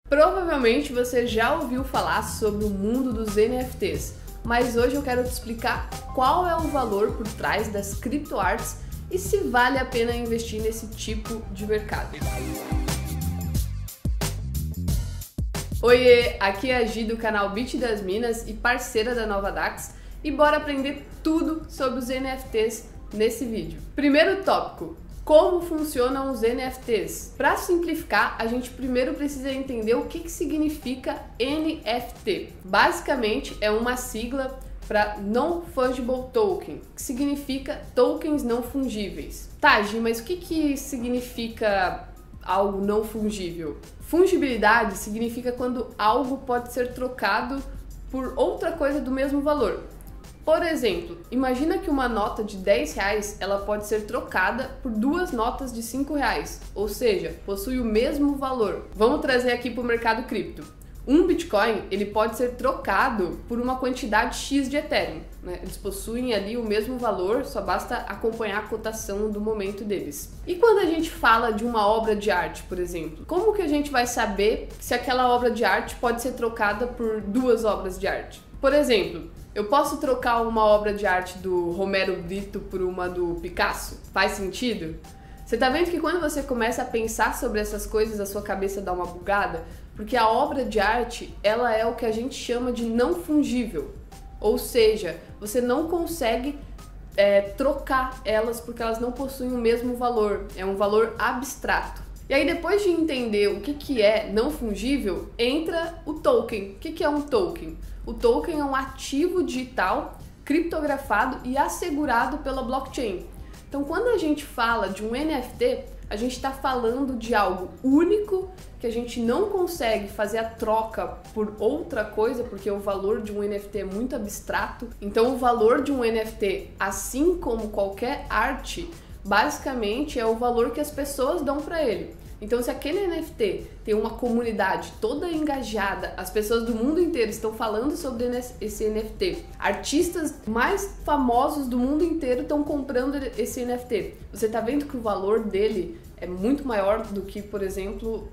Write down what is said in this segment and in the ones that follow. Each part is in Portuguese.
Provavelmente você já ouviu falar sobre o mundo dos NFTs, mas hoje eu quero te explicar qual é o valor por trás das criptoartes e se vale a pena investir nesse tipo de mercado. Oiê, aqui é a Gi do canal Bit das Minas e parceira da Nova Dax, e bora aprender tudo sobre os NFTs nesse vídeo. Primeiro tópico: como funcionam os NFTs? Para simplificar, a gente primeiro precisa entender o que significa NFT. Basicamente, é uma sigla para Non-Fungible Token, que significa tokens não fungíveis. Tá, Gi, mas o que significa algo não fungível? Fungibilidade significa quando algo pode ser trocado por outra coisa do mesmo valor. Por exemplo, imagina que uma nota de R$10 ela pode ser trocada por duas notas de R$5, ou seja, possui o mesmo valor. Vamos trazer aqui para o mercado cripto. Um Bitcoin ele pode ser trocado por uma quantidade X de Ethereum, né? Eles possuem ali o mesmo valor, só basta acompanhar a cotação do momento deles. E quando a gente fala de uma obra de arte, por exemplo, como que a gente vai saber se aquela obra de arte pode ser trocada por duas obras de arte? Por exemplo, eu posso trocar uma obra de arte do Romero Brito por uma do Picasso? Faz sentido? Você tá vendo que quando você começa a pensar sobre essas coisas, a sua cabeça dá uma bugada? Porque a obra de arte, ela é o que a gente chama de não fungível. Ou seja, você não consegue trocar elas porque elas não possuem o mesmo valor. É um valor abstrato. E aí, depois de entender o que é não fungível, entra o token. O que é um token? O token é um ativo digital criptografado e assegurado pela blockchain. Então, quando a gente fala de um NFT, a gente está falando de algo único que a gente não consegue fazer a troca por outra coisa, porque o valor de um NFT é muito abstrato. Então, o valor de um NFT, assim como qualquer arte, basicamente é o valor que as pessoas dão para ele. Então, se aquele NFT tem uma comunidade toda engajada, as pessoas do mundo inteiro estão falando sobre esse NFT, artistas mais famosos do mundo inteiro estão comprando esse NFT, você tá vendo que o valor dele é muito maior do que, por exemplo,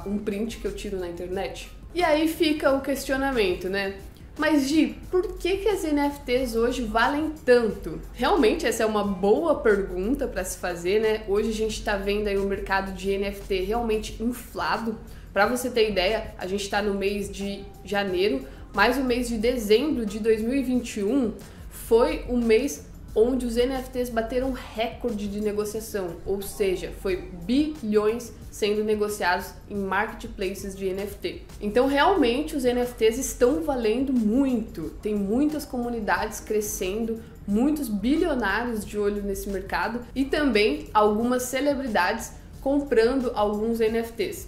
um print que eu tiro na internet? E aí fica o questionamento, né? Mas, Gi, por que as NFTs hoje valem tanto? Realmente, essa é uma boa pergunta para se fazer, né? Hoje a gente está vendo aí o mercado de NFT realmente inflado. Para você ter ideia, a gente está no mês de janeiro, mas o mês de dezembro de 2021 foi o mês onde os NFTs bateram recorde de negociação, ou seja, foi bilhões sendo negociados em marketplaces de NFT. Então, realmente, os NFTs estão valendo muito, tem muitas comunidades crescendo, muitos bilionários de olho nesse mercado e também algumas celebridades comprando alguns NFTs.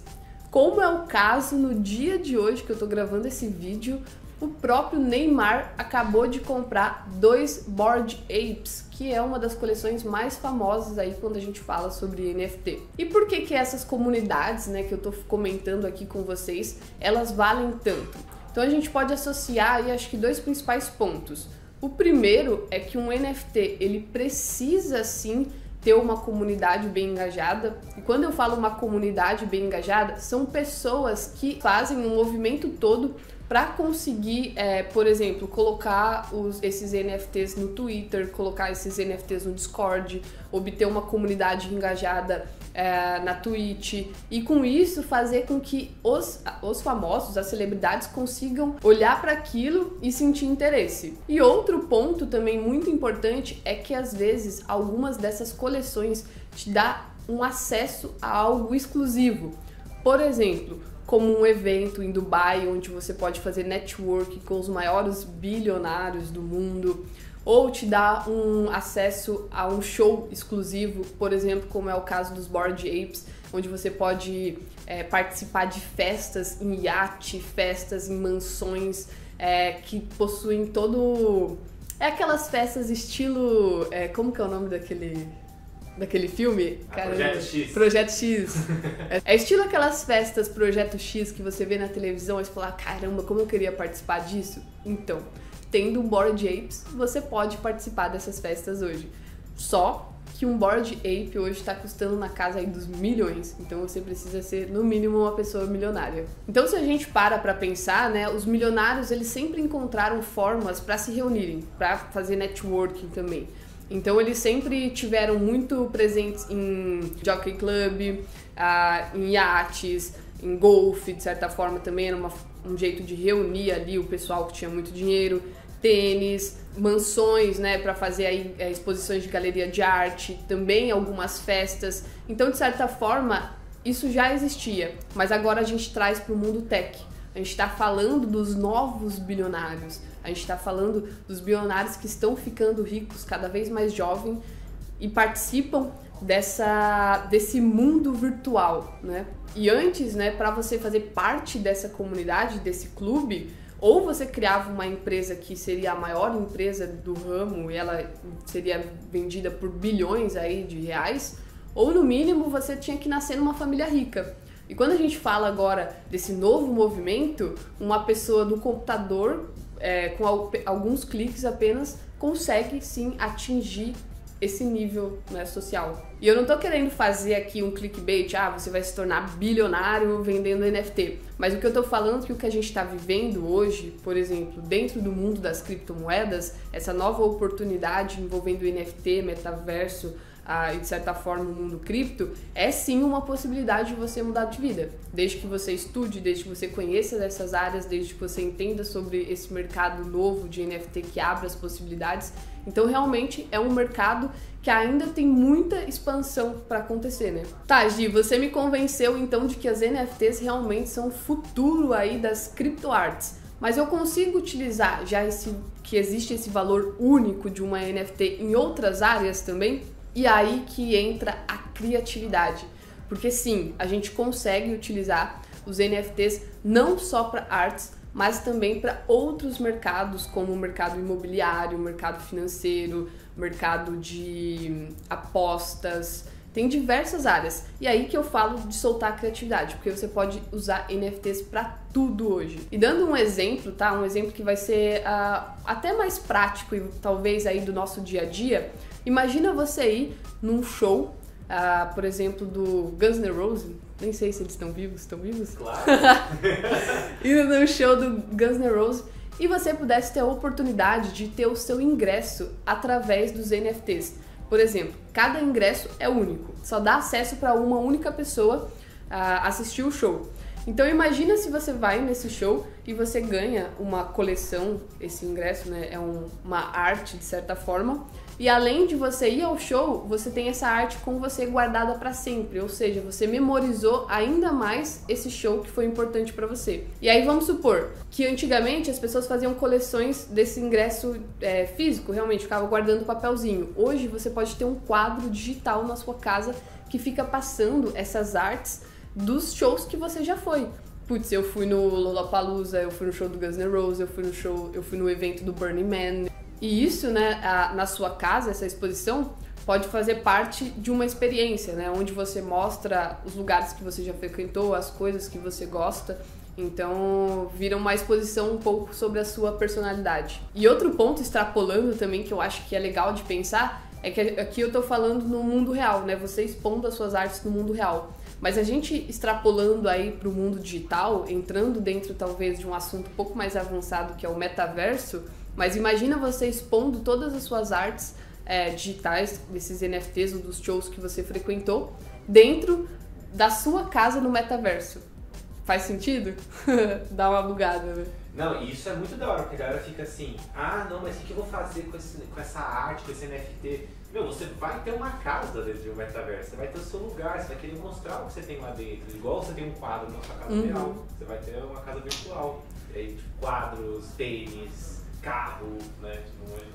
Como é o caso no dia de hoje que eu tô gravando esse vídeo, o próprio Neymar acabou de comprar 2 Bored Apes, que é uma das coleções mais famosas aí quando a gente fala sobre NFT. E por que essas comunidades, né, que eu tô comentando aqui com vocês, elas valem tanto? Então a gente pode associar aí, acho que 2 principais pontos. O primeiro é que um NFT, ele precisa sim ter uma comunidade bem engajada. E quando eu falo uma comunidade bem engajada, são pessoas que fazem um movimento todo para conseguir, por exemplo, colocar esses NFTs no Twitter, colocar esses NFTs no Discord, obter uma comunidade engajada na Twitch e com isso fazer com que os famosos, as celebridades consigam olhar para aquilo e sentir interesse. E outro ponto também muito importante é que às vezes algumas dessas coleções te dá um acesso a algo exclusivo. Por exemplo, como um evento em Dubai, onde você pode fazer network com os maiores bilionários do mundo, ou te dá um acesso a um show exclusivo, por exemplo, como é o caso dos Bored Apes, onde você pode participar de festas em iate, festas em mansões que possuem todo... É aquelas festas estilo... como que é o nome daquele filme? Projeto X. Projeto X. É estilo aquelas festas Projeto X que você vê na televisão e você fala, caramba, como eu queria participar disso. Então, tendo um Bored Apes, você pode participar dessas festas hoje. Só que que um Bored Ape hoje está custando na casa aí dos milhões. Então você precisa ser, no mínimo, uma pessoa milionária. Então se a gente para pensar, né, os milionários eles sempre encontraram formas para se reunirem, para fazer networking também. Então eles sempre tiveram muito presentes em Jockey Club, em iates, em golfe, de certa forma também era um jeito de reunir ali o pessoal que tinha muito dinheiro, tênis, mansões, né, para fazer aí exposições de galeria de arte, também algumas festas. Então, de certa forma, isso já existia, mas agora a gente traz para o mundo tech. A gente está falando dos novos bilionários, a gente está falando dos bilionários que estão ficando ricos cada vez mais jovens e participam desse mundo virtual, né? E antes, né, para você fazer parte dessa comunidade, desse clube, ou você criava uma empresa que seria a maior empresa do ramo e ela seria vendida por bilhões aí de reais, ou no mínimo você tinha que nascer numa família rica. E quando a gente fala agora desse novo movimento, uma pessoa do computador, com alguns cliques apenas, consegue sim atingir esse nível, né, social. E eu não tô querendo fazer aqui um clickbait, você vai se tornar bilionário vendendo NFT. Mas o que eu tô falando é que o que a gente tá vivendo hoje, por exemplo, dentro do mundo das criptomoedas, essa nova oportunidade envolvendo NFT, metaverso, e de certa forma o mundo cripto, é sim uma possibilidade de você mudar de vida. Desde que você estude, desde que você conheça dessas áreas, desde que você entenda sobre esse mercado novo de NFT que abre as possibilidades. Então realmente é um mercado que ainda tem muita expansão para acontecer, né? Tá, Gi, você me convenceu então de que as NFTs realmente são o futuro aí das criptoartes. Mas eu consigo utilizar já que existe esse valor único de uma NFT em outras áreas também? E aí que entra a criatividade. Porque sim, a gente consegue utilizar os NFTs não só para artes, mas também para outros mercados, como o mercado imobiliário, o mercado financeiro, mercado de apostas. Tem diversas áreas. E aí que eu falo de soltar a criatividade, porque você pode usar NFTs para tudo hoje. E dando um exemplo, tá? Um exemplo que vai ser até mais prático e talvez aí do nosso dia a dia. Imagina você ir num show, por exemplo, do Guns N' Roses. Nem sei se eles estão vivos. Estão vivos? Claro! Ir num show do Guns N' Roses e você pudesse ter a oportunidade de ter o seu ingresso através dos NFTs. Por exemplo, cada ingresso é único, só dá acesso para uma única pessoa assistir o show. Então imagina se você vai nesse show e você ganha uma coleção, esse ingresso, né, é uma arte de certa forma, e além de você ir ao show, você tem essa arte com você guardada para sempre, ou seja, você memorizou ainda mais esse show que foi importante para você. E aí vamos supor que antigamente as pessoas faziam coleções desse ingresso físico, realmente ficava guardando papelzinho. Hoje você pode ter um quadro digital na sua casa que fica passando essas artes dos shows que você já foi. Putz, eu fui no Lollapalooza, eu fui no show do Guns N' Roses, eu fui no evento do Burning Man. E isso, né, na sua casa, essa exposição, pode fazer parte de uma experiência, né, onde você mostra os lugares que você já frequentou, as coisas que você gosta. Então, vira uma exposição um pouco sobre a sua personalidade. E outro ponto, extrapolando também, que eu acho que é legal de pensar, é que aqui eu tô falando no mundo real, né, você expondo as suas artes no mundo real. Mas a gente extrapolando aí para o mundo digital, entrando dentro talvez de um assunto um pouco mais avançado que é o metaverso, mas imagina você expondo todas as suas artes digitais, desses NFTs ou dos shows que você frequentou, dentro da sua casa no metaverso. Faz sentido? Dá uma bugada, né? Não, e isso é muito da hora, porque a galera fica assim, não, mas o que eu vou fazer com essa arte, com esse NFT? Meu, você vai ter uma casa dentro de um metaverso, você vai ter o seu lugar, você vai querer mostrar o que você tem lá dentro. Igual você tem um quadro na sua casa real, você vai ter uma casa virtual. E aí, tipo, quadros, tênis, carro, né?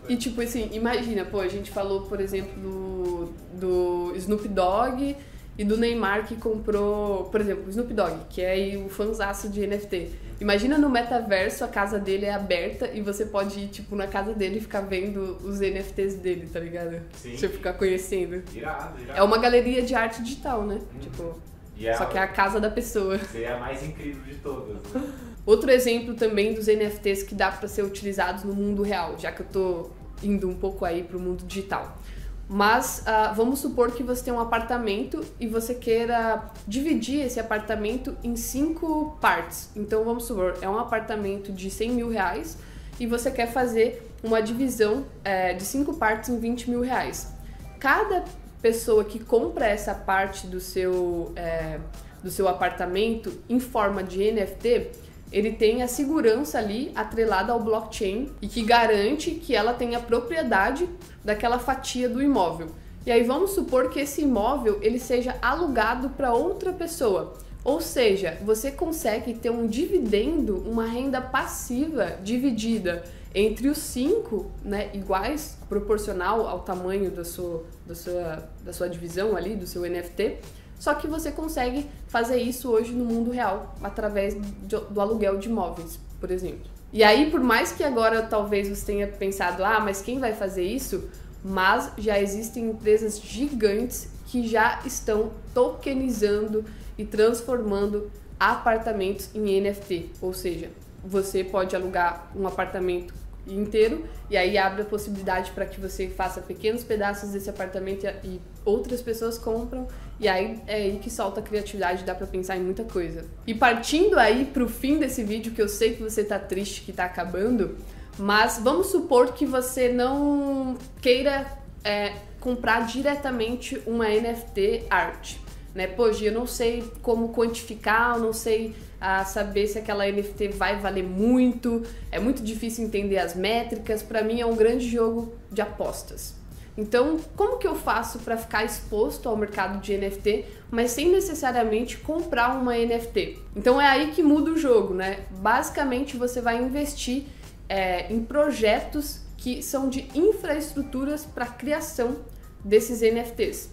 E tipo assim, imagina, a gente falou, por exemplo, do Snoop Dogg e do Neymar que comprou, por exemplo, o Snoop Dogg, que é aí o fanzaço de NFT. Imagina no metaverso, a casa dele é aberta e você pode ir, tipo, na casa dele e ficar vendo os NFTs dele, tá ligado? Sim. Você ficar conhecendo. Irado. É uma galeria de arte digital, né? Tipo, só que é a casa da pessoa. Seria a mais incrível de todas. Né? Outro exemplo também dos NFTs que dá pra ser utilizados no mundo real, já que eu tô indo um pouco aí pro mundo digital. Mas vamos supor que você tem um apartamento e você queira dividir esse apartamento em 5 partes. Então vamos supor, é um apartamento de 100 mil reais e você quer fazer uma divisão de 5 partes em 20 mil reais. Cada pessoa que compra essa parte do seu apartamento em forma de NFT, ele tem a segurança ali atrelada ao blockchain e que garante que ela tenha propriedade daquela fatia do imóvel. E aí vamos supor que esse imóvel ele seja alugado para outra pessoa. Ou seja, você consegue ter um dividendo, uma renda passiva dividida entre os 5, né, iguais, proporcional ao tamanho da sua divisão ali, do seu NFT. Só que você consegue fazer isso hoje no mundo real, através do aluguel de imóveis, por exemplo. E aí, por mais que agora talvez você tenha pensado, mas quem vai fazer isso? Mas já existem empresas gigantes que já estão tokenizando e transformando apartamentos em NFT. Ou seja, você pode alugar um apartamento inteiro e aí abre a possibilidade para que você faça pequenos pedaços desse apartamento e outras pessoas compram, e aí é aí que solta a criatividade, dá para pensar em muita coisa. E partindo aí pro fim desse vídeo, que eu sei que você tá triste que tá acabando, mas vamos supor que você não queira comprar diretamente uma NFT art, né? Poxa, eu não sei como quantificar, eu não sei saber se aquela NFT vai valer muito, é muito difícil entender as métricas, para mim é um grande jogo de apostas. Então, como que eu faço para ficar exposto ao mercado de NFT, mas sem necessariamente comprar uma NFT? Então é aí que muda o jogo, né? Basicamente você vai investir em projetos que são de infraestruturas para a criação desses NFTs.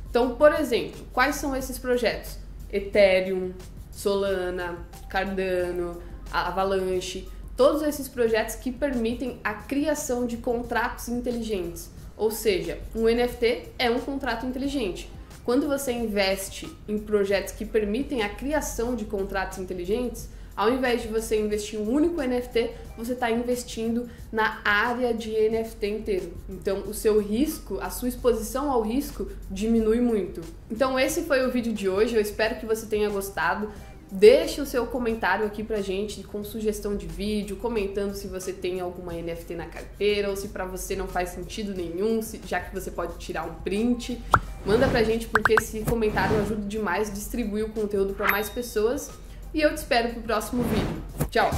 Então, por exemplo, quais são esses projetos? Ethereum, Solana, Cardano, Avalanche, todos esses projetos que permitem a criação de contratos inteligentes. Ou seja, um NFT é um contrato inteligente. Quando você investe em projetos que permitem a criação de contratos inteligentes, ao invés de você investir em um único NFT, você está investindo na área de NFT inteiro. Então, o seu risco, a sua exposição ao risco diminui muito. Então, esse foi o vídeo de hoje. Eu espero que você tenha gostado. Deixe o seu comentário aqui pra gente com sugestão de vídeo, comentando se você tem alguma NFT na carteira ou se pra você não faz sentido nenhum, já que você pode tirar um print. Manda pra gente, porque esse comentário ajuda demais a distribuir o conteúdo para mais pessoas. E eu te espero pro próximo vídeo. Tchau!